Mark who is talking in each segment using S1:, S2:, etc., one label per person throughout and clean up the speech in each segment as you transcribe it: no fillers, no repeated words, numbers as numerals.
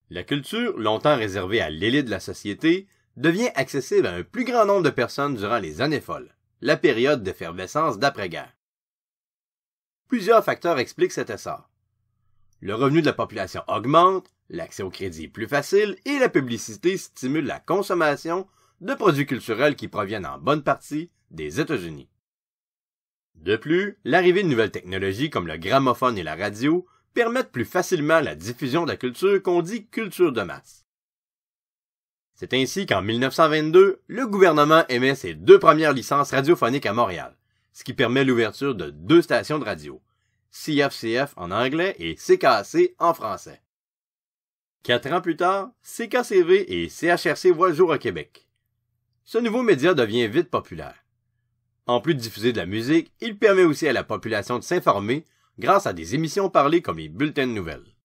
S1: La culture, longtemps réservée à l'élite de la société, devient accessible à un plus grand nombre de personnes durant les années folles, la période d'effervescence d'après-guerre. Plusieurs facteurs expliquent cet essor. Le revenu de la population augmente, l'accès au crédit est plus facile et la publicité stimule la consommation de produits culturels qui proviennent en bonne partie des États-Unis. De plus, l'arrivée de nouvelles technologies comme le gramophone et la radio permettent plus facilement la diffusion de la culture qu'on dit culture de masse. C'est ainsi qu'en 1922, le gouvernement émet ses 2 premières licences radiophoniques à Montréal, ce qui permet l'ouverture de 2 stations de radio, CFCF en anglais et CKC en français. 4 ans plus tard, CKCV et CHRC voient le jour au Québec. Ce nouveau média devient vite populaire. En plus de diffuser de la musique, il permet aussi à la population de s'informer grâce à des émissions parlées comme les bulletins de nouvelles.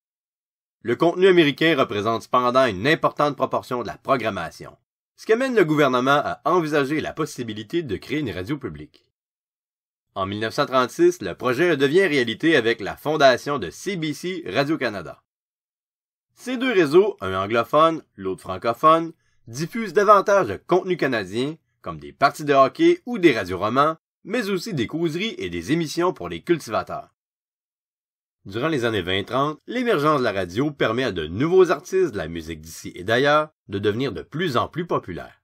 S1: Le contenu américain représente cependant une importante proportion de la programmation, ce qui amène le gouvernement à envisager la possibilité de créer une radio publique. En 1936, le projet devient réalité avec la fondation de CBC Radio-Canada. Ces 2 réseaux, un anglophone, l'autre francophone, diffusent davantage de contenu canadien, comme des parties de hockey ou des radioromans, mais aussi des causeries et des émissions pour les cultivateurs. Durant les années 20-30, l'émergence de la radio permet à de nouveaux artistes de la musique d'ici et d'ailleurs de devenir de plus en plus populaires.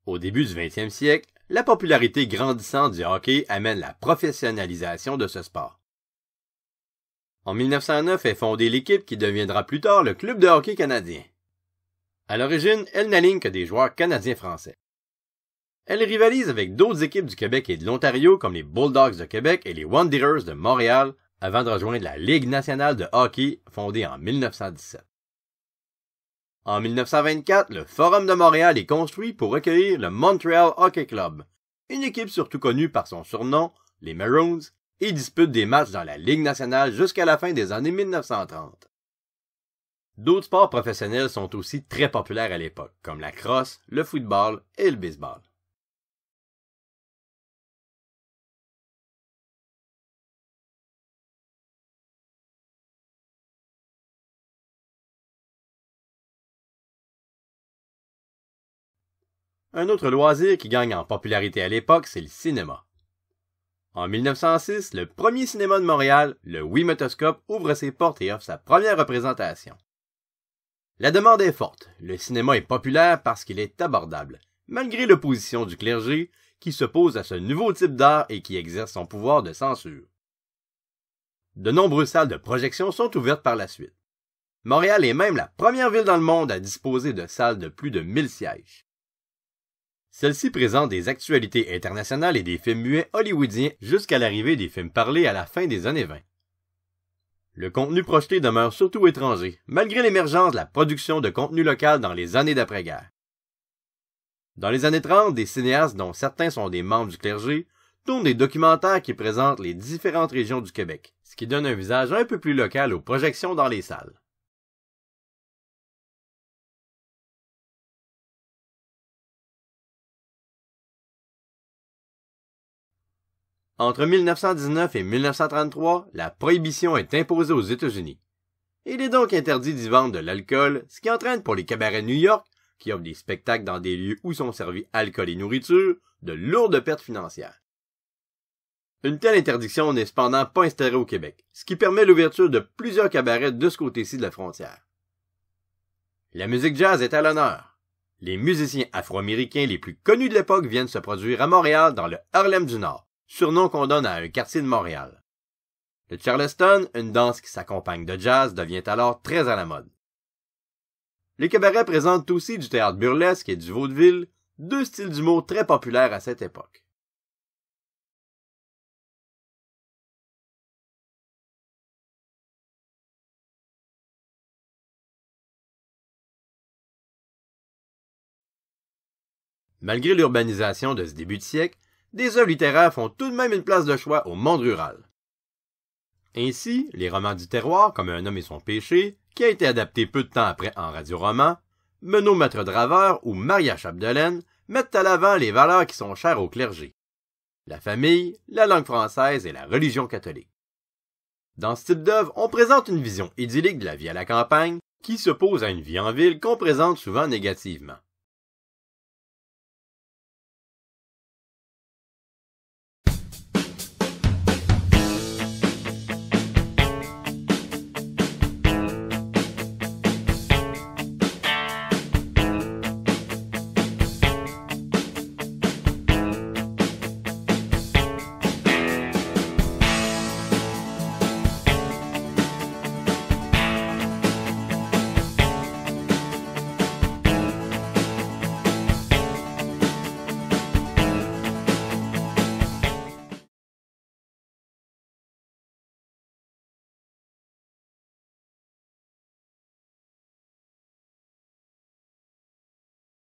S1: Au début du 20e siècle, la popularité grandissante du hockey amène la professionnalisation de ce sport. En 1909 est fondée l'équipe qui deviendra plus tard le Club de hockey canadien. À l'origine, elle n'aligne que des joueurs canadiens-français. Elle rivalise avec d'autres équipes du Québec et de l'Ontario comme les Bulldogs de Québec et les Wanderers de Montréal avant de rejoindre la Ligue nationale de hockey fondée en 1917. En 1924, le Forum de Montréal est construit pour recueillir le Montreal Hockey Club, une équipe surtout connue par son surnom, les Maroons, et dispute des matchs dans la Ligue nationale jusqu'à la fin des années 1930. D'autres sports professionnels sont aussi très populaires à l'époque, comme la crosse, le football et le baseball. Un autre loisir qui gagne en popularité à l'époque, c'est le cinéma. En 1906, le premier cinéma de Montréal, le Ouimetoscope, ouvre ses portes et offre sa première représentation. La demande est forte, le cinéma est populaire parce qu'il est abordable, malgré l'opposition du clergé qui s'oppose à ce nouveau type d'art et qui exerce son pouvoir de censure. De nombreuses salles de projection sont ouvertes par la suite. Montréal est même la première ville dans le monde à disposer de salles de plus de 1000 sièges. Celle-ci présente des actualités internationales et des films muets hollywoodiens jusqu'à l'arrivée des films parlés à la fin des années 20. Le contenu projeté demeure surtout étranger, malgré l'émergence de la production de contenu local dans les années d'après-guerre. Dans les années 30, des cinéastes dont certains sont des membres du clergé tournent des documentaires qui présentent les différentes régions du Québec, ce qui donne un visage un peu plus local aux projections dans les salles. Entre 1919 et 1933, la prohibition est imposée aux États-Unis. Il est donc interdit d'y vendre de l'alcool, ce qui entraîne pour les cabarets de New York, qui offrent des spectacles dans des lieux où sont servis alcool et nourriture, de lourdes pertes financières. Une telle interdiction n'est cependant pas instaurée au Québec, ce qui permet l'ouverture de plusieurs cabarets de ce côté-ci de la frontière. La musique jazz est à l'honneur. Les musiciens afro-américains les plus connus de l'époque viennent se produire à Montréal dans le Harlem du Nord, surnom qu'on donne à un quartier de Montréal. Le Charleston, une danse qui s'accompagne de jazz, devient alors très à la mode. Les cabarets présentent aussi du théâtre burlesque et du vaudeville, 2 styles d'humour très populaires à cette époque. Malgré l'urbanisation de ce début de siècle, des œuvres littéraires font tout de même une place de choix au monde rural. Ainsi, les romans du terroir, comme Un homme et son péché, qui a été adapté peu de temps après en radioroman, Menot Maître Draveur ou Maria Chapdelaine mettent à l'avant les valeurs qui sont chères au clergé. la famille, la langue française et la religion catholique. Dans ce type d'œuvre, on présente une vision idyllique de la vie à la campagne qui s'oppose à une vie en ville qu'on présente souvent négativement.